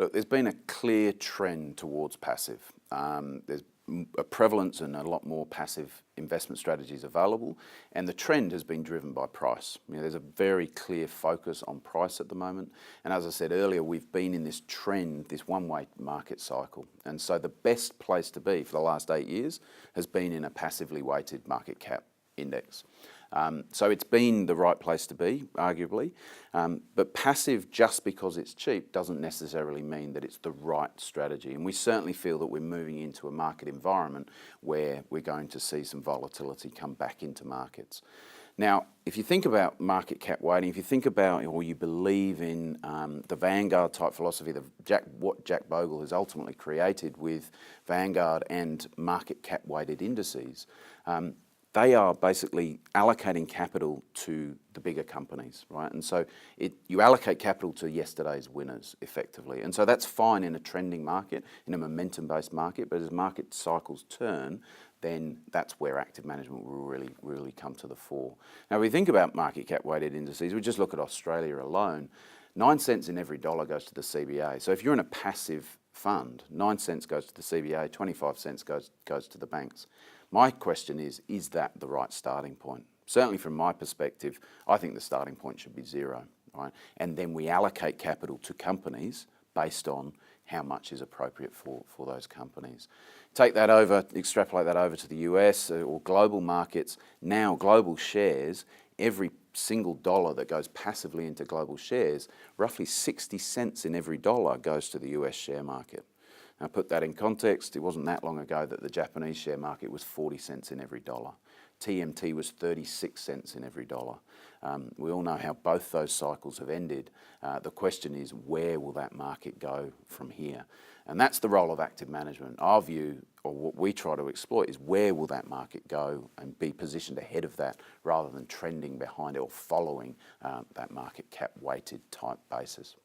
Look, there's been a clear trend towards passive. There's a prevalence and a lot more passive investment strategies available, and the trend has been driven by price. There's a very clear focus on price at the moment, and as I said earlier, we've been in this trend, this one-way market cycle, and so the best place to be for the last 8 years has been in a passively weighted market cap index. So it's been the right place to be, arguably, but passive, just because it's cheap, doesn't necessarily mean that it's the right strategy. And we certainly feel that we're moving into a market environment where we're going to see some volatility come back into markets. Now, if you think about market cap weighting, if you think about or you believe in the Vanguard type philosophy, what Jack Bogle has ultimately created with Vanguard and market cap weighted indices, they are basically allocating capital to the bigger companies, right? And so you allocate capital to yesterday's winners, effectively. And so that's fine in a trending market, in a momentum-based market, but as market cycles turn, then that's where active management will really come to the fore. Now, if we think about market cap weighted indices, we just look at Australia alone, 9 cents in every dollar goes to the CBA. So if you're in a passive fund, 9 cents goes to the CBA, 25 cents goes to the banks. My question is that the right starting point? Certainly from my perspective, I think the starting point should be zero, right? And then we allocate capital to companies based on how much is appropriate for those companies. Take that over, extrapolate that over to the US or global markets. Now global shares, every single dollar that goes passively into global shares, roughly 60 cents in every dollar goes to the US share market. Now put that in context, it wasn't that long ago that the Japanese share market was 40 cents in every dollar. TMT was 36 cents in every dollar. We all know how both those cycles have ended. The question is, where will that market go from here? And that's the role of active management. Our view, or what we try to exploit, is where will that market go and be positioned ahead of that rather than trending behind it or following that market cap weighted type basis.